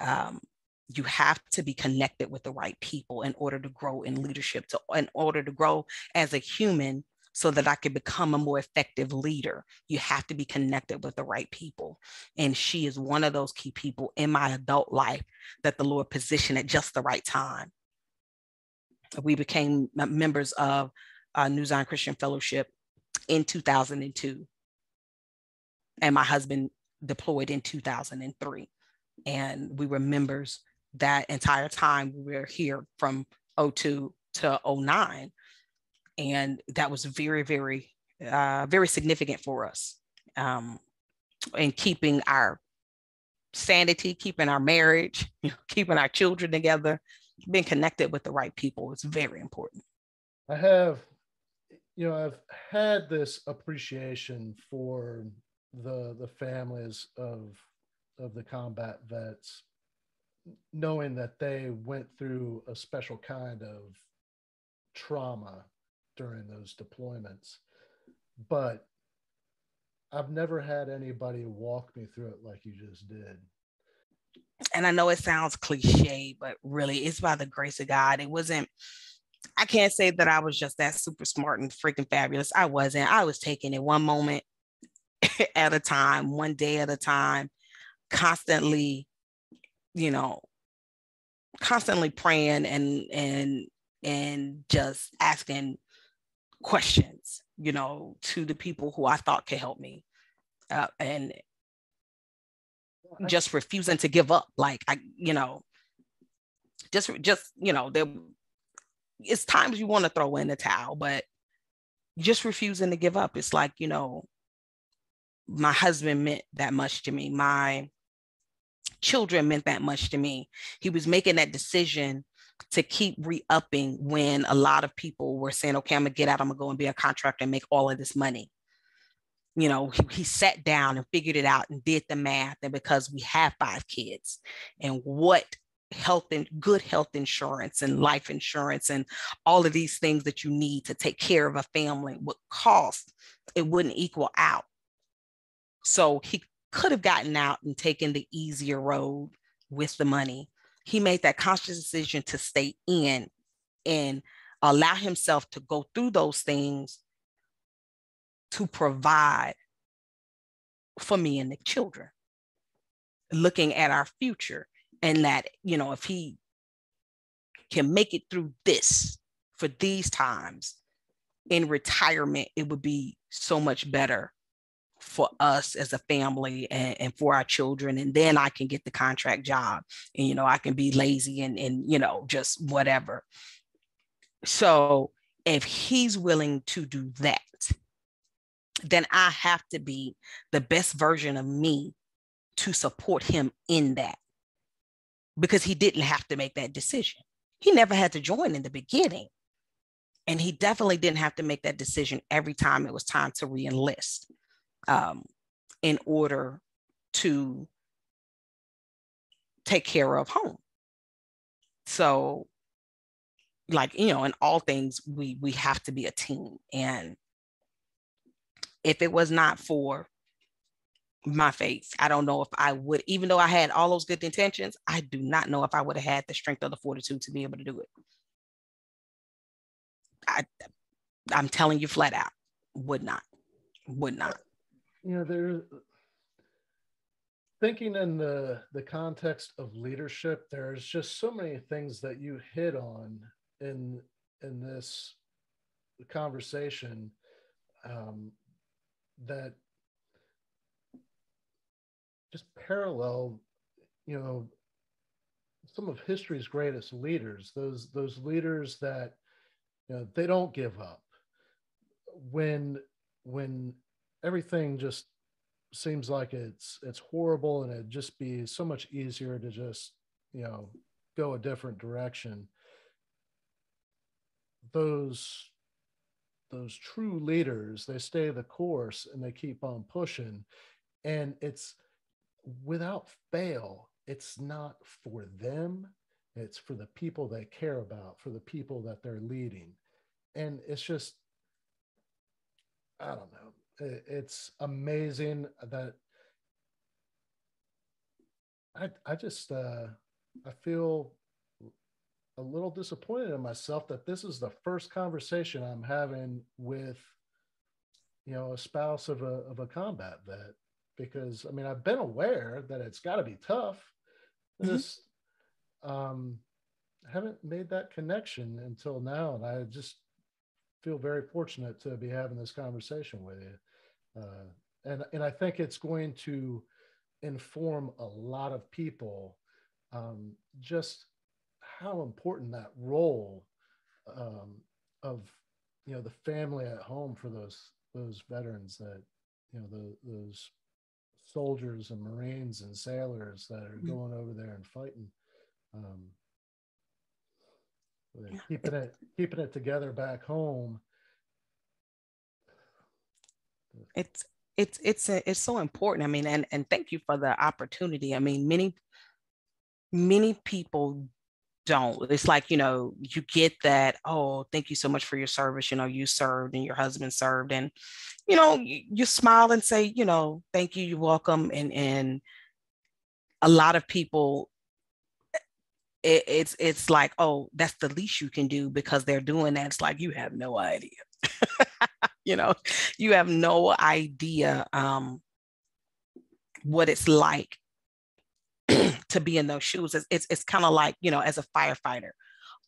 B: You have to be connected with the right people in order to grow in leadership, in order to grow as a human, so that I could become a more effective leader. You have to be connected with the right people. And she is one of those key people in my adult life that the Lord positioned at just the right time. We became members of New Zion Christian Fellowship in 2002. And my husband deployed in 2003. And we were members that entire time. We were here from 2002 to 2009. And that was very, very, very significant for us, in keeping our sanity, keeping our marriage, keeping our children together. Being connected with the right people is very important.
A: I've had this appreciation for the families of the combat vets, knowing that they went through a special kind of trauma during those deployments. But I've never had anybody walk me through it like you just did.
B: And I know it sounds cliche, but really it's by the grace of God. I can't say that I was just that super smart and freaking fabulous. I wasn't. I was taking it one moment at a time, one day at a time, constantly praying and just asking questions, to the people who I thought could help me, and just refusing to give up. Like, there, it's times you want to throw in the towel, but just refusing to give up. It's like, my husband meant that much to me. My children meant that much to me. He was making that decision to keep re-upping when a lot of people were saying, okay, I'm gonna get out, I'm gonna go and be a contractor and make all of this money. He sat down and figured it out and did the math. And because we have 5 kids, and what good health insurance and life insurance and all of these things that you need to take care of a family would cost, it wouldn't equal out. So he could have gotten out and taken the easier road with the money. He made that conscious decision to stay in and allow himself to go through those things to provide for me and the children, looking at our future. And that, if he can make it through this for these times in retirement, it would be so much better for us as a family and for our children. And then I can get the contract job and, I can be lazy and just whatever. So if he's willing to do that, then I have to be the best version of me to support him in that, because he didn't have to make that decision. He never had to join in the beginning. And he definitely didn't have to make that decision every time it was time to re-enlist in order to take care of home. So, in all things, we have to be a team. And if it was not for my faith, I don't know if I would, even though I had all those good intentions, I do not know if I would have had the strength or the fortitude to be able to do it. I'm telling you flat out, would not.
A: There's thinking in the context of leadership, there's just so many things that you hit on in this conversation that just parallel, some of history's greatest leaders, those leaders that, they don't give up when everything just seems like it's horrible, and it'd just be so much easier to just, go a different direction. Those true leaders, they stay the course and they keep on pushing. And it's without fail, it's not for them, it's for the people they care about, for the people that they're leading. And it's just, I don't know, it's amazing that I just I feel a little disappointed in myself that this is the first conversation I'm having with, a spouse of a combat vet, because I mean, I've been aware that it's got to be tough.
B: Mm-hmm.
A: Just haven't made that connection until now, and I just feel very fortunate to be having this conversation with you. And I think it's going to inform a lot of people just how important that role of the family at home for those veterans, that those soldiers and Marines and sailors that are going over there and fighting, keeping it together back home.
B: It's so important. I mean, and thank you for the opportunity. I mean, many people don't. It's like, you get that, oh, thank you so much for your service. You served and your husband served, and, you smile and say, thank you, you're welcome. And a lot of people, it's like, oh, that's the least you can do because they're doing that. It's like, you have no idea. You have no idea what it's like to be in those shoes. It's kind of like, as a firefighter,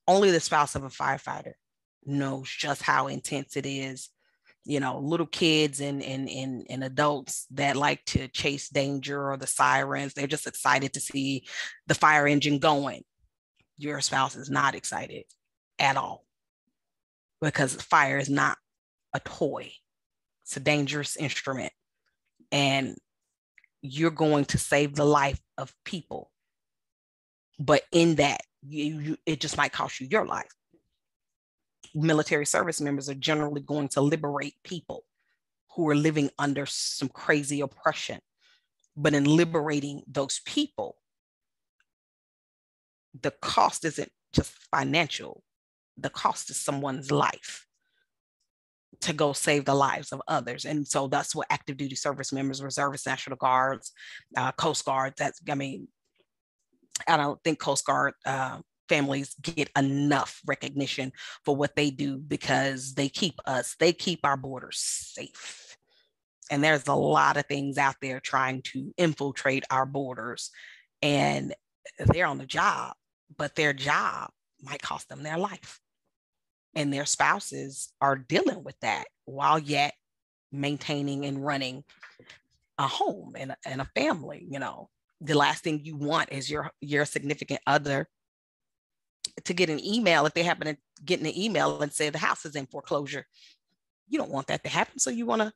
B: only the spouse of a firefighter knows just how intense it is. Little kids and adults that like to chase danger or the sirens, they're just excited to see the fire engine going. Your spouse is not excited at all, because fire is not a toy. It's a dangerous instrument, and you're going to save the life of people. But in that, it just might cost you your life. Military service members are generally going to liberate people who are living under some crazy oppression. But in liberating those people, the cost isn't just financial. The cost is someone's life to go save the lives of others. And so that's what active duty service members, reservists, National Guards, Coast Guard, I don't think Coast Guard families get enough recognition for what they do, because they keep our borders safe. And there's a lot of things out there trying to infiltrate our borders. And they're on the job, but their job might cost them their life. And their spouses are dealing with that while yet maintaining and running a home and a family. You know, the last thing you want is your significant other to get an email, if they happen to get an email and say the house is in foreclosure. You don't want that to happen. So you want to,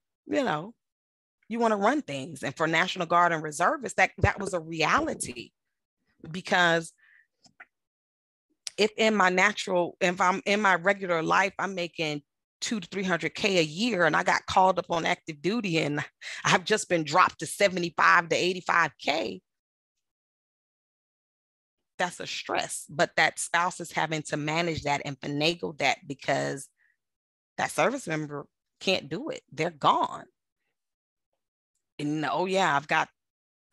B: you want to run things. And for National Guard and reservists, that was a reality, because if I'm in my regular life, I'm making $200 to $300K a year, and I got called up on active duty and I've just been dropped to 75 to 85K, that's a stress. But that spouse is having to manage that and finagle that because that service member can't do it. They're gone. And oh yeah, I've got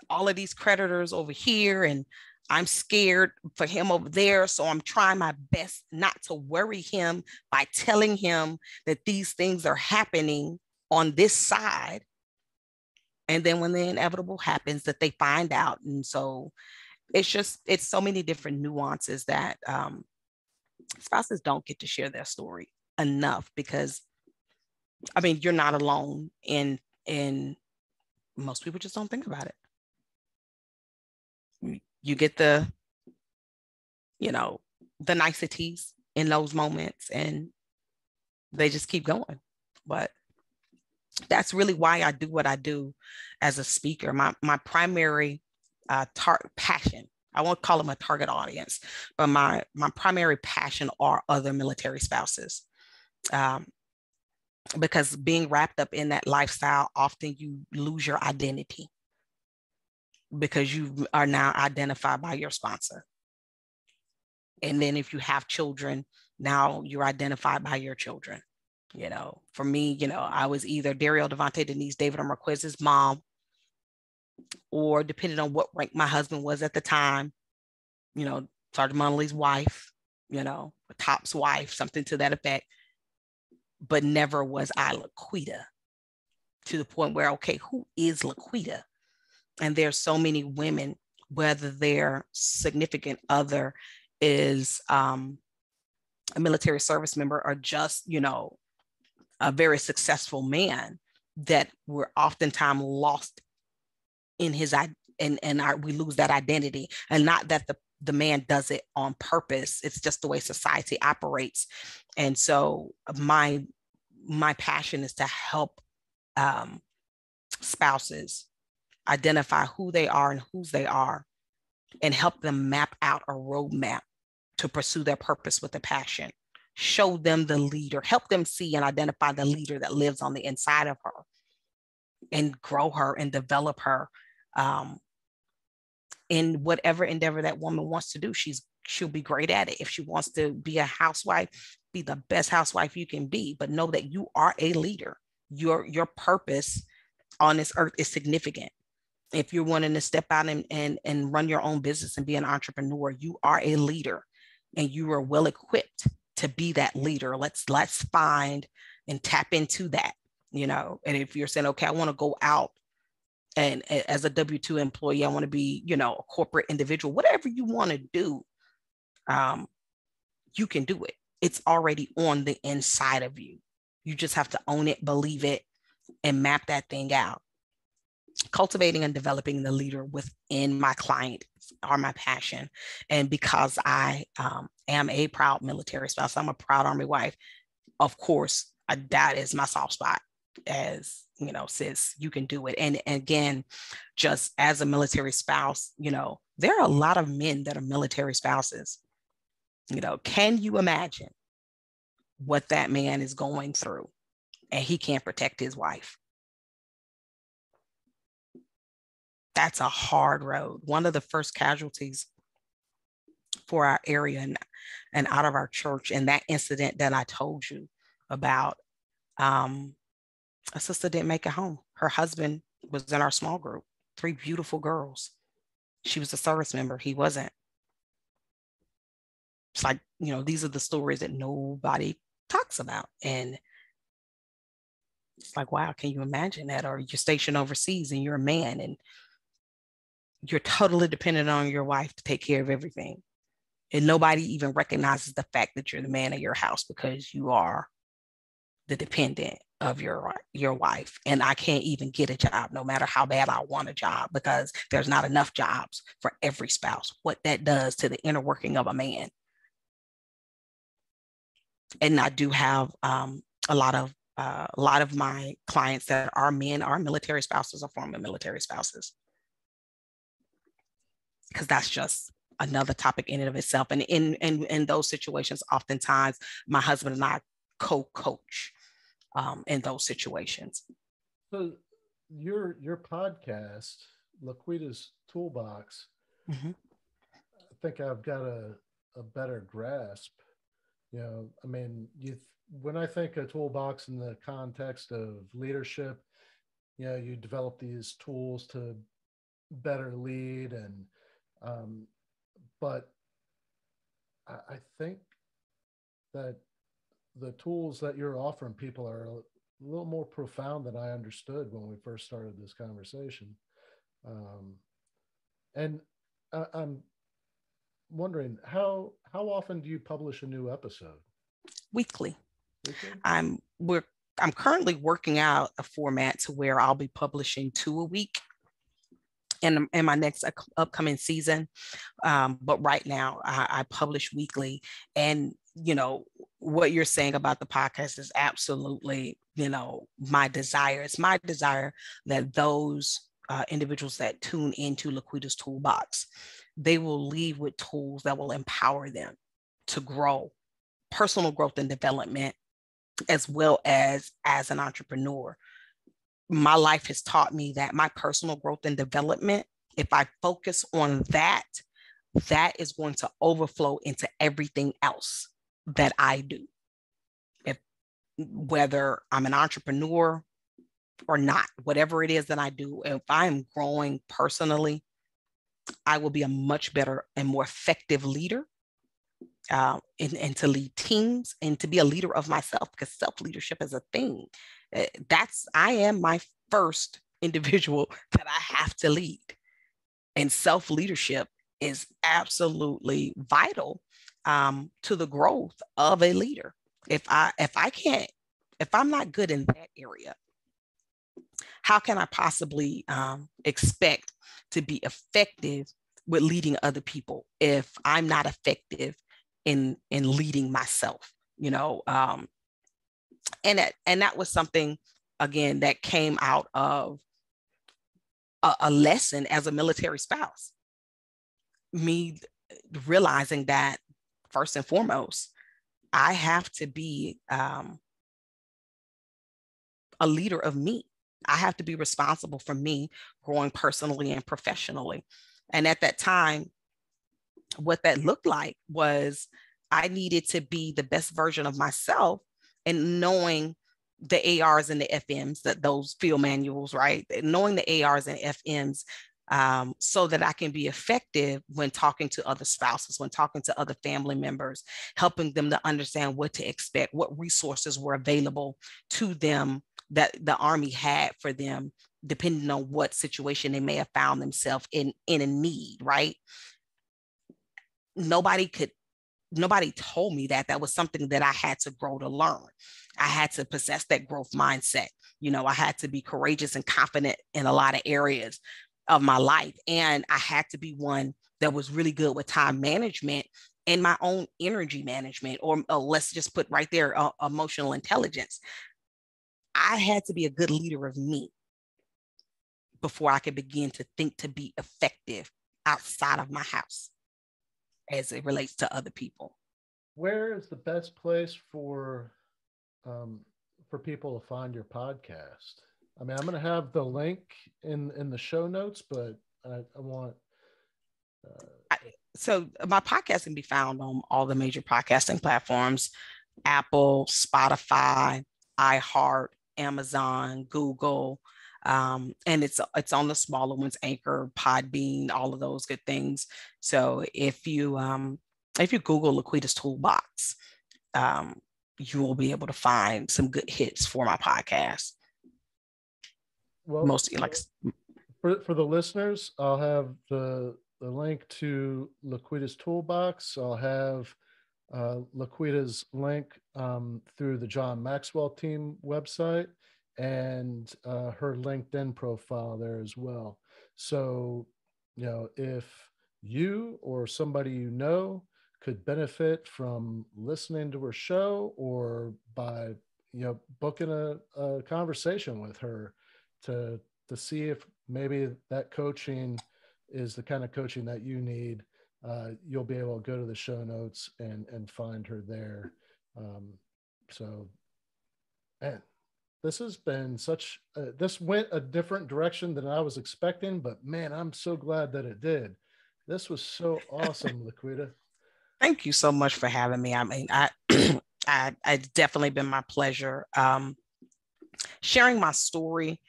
B: all of these creditors over here and I'm scared for him over there. So I'm trying my best not to worry him by telling him that these things are happening on this side. And then when the inevitable happens, that they find out. And so it's so many different nuances that spouses don't get to share their story enough, because I mean, you're not alone, and most people just don't think about it. You get the niceties in those moments and they just keep going. But that's really why I do what I do as a speaker. My primary passion, I won't call them a target audience, but my primary passion are other military spouses. Because being wrapped up in that lifestyle, often you lose your identity because you are now identified by your sponsor. And then if you have children, now you're identified by your children. For me, I was either Daryl, Devontae, Denise, David, or Marquez's mom, or depending on what rank my husband was at the time, Sergeant Monley's wife, Top's wife, something to that effect. But never was I LaQuita, to the point where, okay, who is LaQuita? And there's so many women, whether their significant other is a military service member or just, a very successful man, that we're oftentimes lost in his, we lose that identity. And not that the man does it on purpose. It's just the way society operates. And so my passion is to help spouses identify who they are and whose they are, and help them map out a roadmap to pursue their purpose with a passion. Show them the leader, help them see and identify the leader that lives on the inside of her, and grow her and develop her in whatever endeavor that woman wants to do. She'll be great at it. If she wants to be a housewife, be the best housewife you can be, but know that you are a leader. Your purpose on this earth is significant. If you're wanting to step out and run your own business and be an entrepreneur, you are a leader, and you are well equipped to be that leader. Let's find and tap into that, and if you're saying, okay, I want to go out and as a W-2 employee, I want to be, a corporate individual, whatever you want to do, you can do it. It's already on the inside of you. You just have to own it, believe it, and map that thing out. Cultivating and developing the leader within my client are my passion. And because I am a proud military spouse, I'm a proud Army wife, of course, that is my soft spot. As sis, you can do it. And again, just as a military spouse, there are a lot of men that are military spouses. Can you imagine what that man is going through, and he can't protect his wife? That's a hard road. One of the first casualties for our area and out of our church, and that incident that I told you about, a sister didn't make it home. Her husband was in our small group, 3 beautiful girls. She was a service member. He wasn't. It's like, these are the stories that nobody talks about. And it's like, wow, can you imagine that? Or you're stationed overseas and you're a man, and you're totally dependent on your wife to take care of everything. And nobody even recognizes the fact that you're the man of your house because you are the dependent of your wife. And I can't even get a job no matter how bad I want a job because there's not enough jobs for every spouse. What that does to the inner working of a man. And I do have a lot of my clients that are men are military spouses or former military spouses, because that's just another topic in and of itself. And in those situations, oftentimes my husband and I co-coach in those situations.
A: So your podcast, LaQuita's Toolbox, I think I've got a better grasp. I mean, when I think of Toolbox in the context of leadership, you develop these tools to better lead, and but I think that the tools that you're offering people are a little more profound than I understood when we first started this conversation. And I'm wondering how often do you publish a new episode?
B: Weekly. I'm currently working out a format to where I'll be publishing 2 a week in my next upcoming season. But right now I publish weekly. And, what you're saying about the podcast is absolutely, my desire. It's my desire that those individuals that tune into LaQuita's Toolbox, they will leave with tools that will empower them to grow, personal growth and development, as well as an entrepreneur. My life has taught me that my personal growth and development, if I focus on that, that is going to overflow into everything else that I do. Whether I'm an entrepreneur or not, whatever it is that I do, if I'm growing personally, I will be a much better and more effective leader, and to lead teams and to be a leader of myself, because self-leadership is a thing. I am my first individual that I have to lead. And self-leadership is absolutely vital to the growth of a leader. If I'm not good in that area, how can I possibly expect to be effective with leading other people if I'm not effective in leading myself? And that was something, again, that came out of a lesson as a military spouse. Me realizing that first and foremost, I have to be a leader of me. I have to be responsible for me growing personally and professionally. And at that time, what that looked like was I needed to be the best version of myself, and knowing the ARs and the FMs, those field manuals, right? Knowing the ARs and FMs, so that I can be effective when talking to other spouses, when talking to other family members, helping them to understand what to expect, what resources were available to them that the Army had for them, depending on what situation they may have found themselves in a need, right? Nobody told me that. That was something that I had to grow to learn. I had to possess that growth mindset. I had to be courageous and confident in a lot of areas of my life. And I had to be one that was really good with time management and my own energy management, or let's just put right there, emotional intelligence. I had to be a good leader of me before I could begin to think to be effective outside of my house as it relates to other people.
A: Where is the best place for people to find your podcast? I mean, I'm going to have the link in the show notes, but I want.
B: So my podcast can be found on all the major podcasting platforms: Apple, Spotify, iHeart, Amazon, Google, and it's on the smaller ones: Anchor, Podbean, all of those good things. So if you Google LaQuita's Toolbox, you will be able to find some good hits for my podcast.
A: Well,
B: mostly like
A: For the listeners, I'll have the link to LaQuita's Toolbox. I'll have LaQuita's link through the John Maxwell team website and her LinkedIn profile there as well. So, if you or somebody you know could benefit from listening to her show or by, booking a conversation with her to see if maybe that coaching is the kind of coaching that you need, you'll be able to go to the show notes and find her there. So, man, this has been this went a different direction than I was expecting, but man, I'm so glad that it did. This was so awesome, LaQuita.
B: Thank you so much for having me. I mean, it's definitely been my pleasure. Sharing my story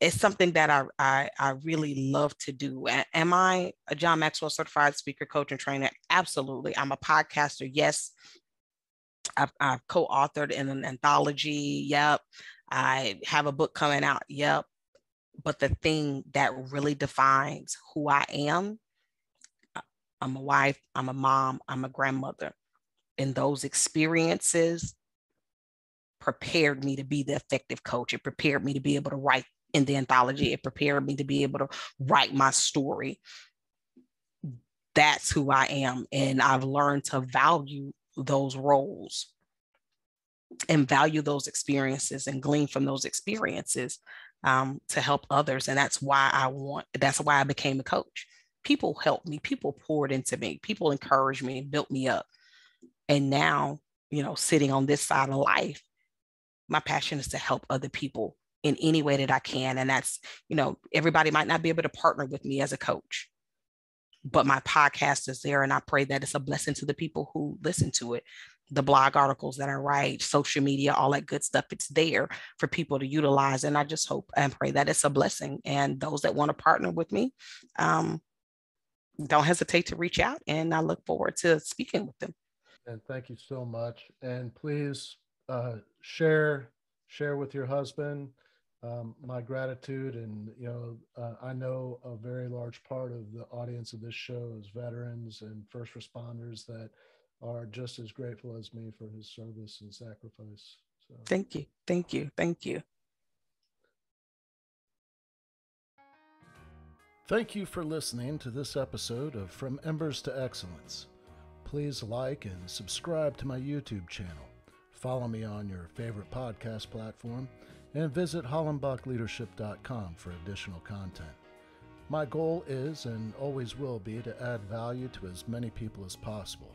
B: is something that I really love to do. Am I a John Maxwell certified speaker, coach, and trainer? Absolutely. I'm a podcaster. Yes. I've co-authored in an anthology. Yep. I have a book coming out. Yep. But the thing that really defines who I am, I'm a wife, I'm a mom, I'm a grandmother. And those experiences prepared me to be the effective coach. It prepared me to be able to write in the anthology. It prepared me to be able to write my story. That's who I am. And I've learned to value those roles and value those experiences and glean from those experiences to help others. And that's why I became a coach. People helped me, people poured into me, people encouraged me, built me up. And now, sitting on this side of life, my passion is to help other people in any way that I can. And that's, everybody might not be able to partner with me as a coach, but my podcast is there. And I pray that it's a blessing to the people who listen to it. The blog articles that I write, social media, all that good stuff, it's there for people to utilize. And I just hope and pray that it's a blessing. And those that want to partner with me, don't hesitate to reach out. And I look forward to speaking with them.
A: And thank you so much. And please share with your husband my gratitude. And I know a very large part of the audience of this show is veterans and first responders that are just as grateful as me for his service and sacrifice. So
B: thank you. Thank you.
A: Thank you for listening to this episode of From Embers to Excellence. Please like and subscribe to my YouTube channel. Follow me on your favorite podcast platform and visit hollenbachleadership.com for additional content. My goal is and always will be to add value to as many people as possible.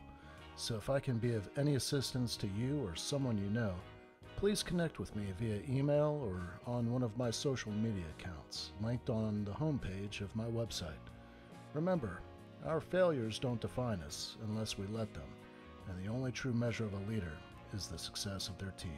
A: So if I can be of any assistance to you or someone you know, please connect with me via email or on one of my social media accounts, linked on the homepage of my website. Remember, our failures don't define us unless we let them, and the only true measure of a leader is the success of their team.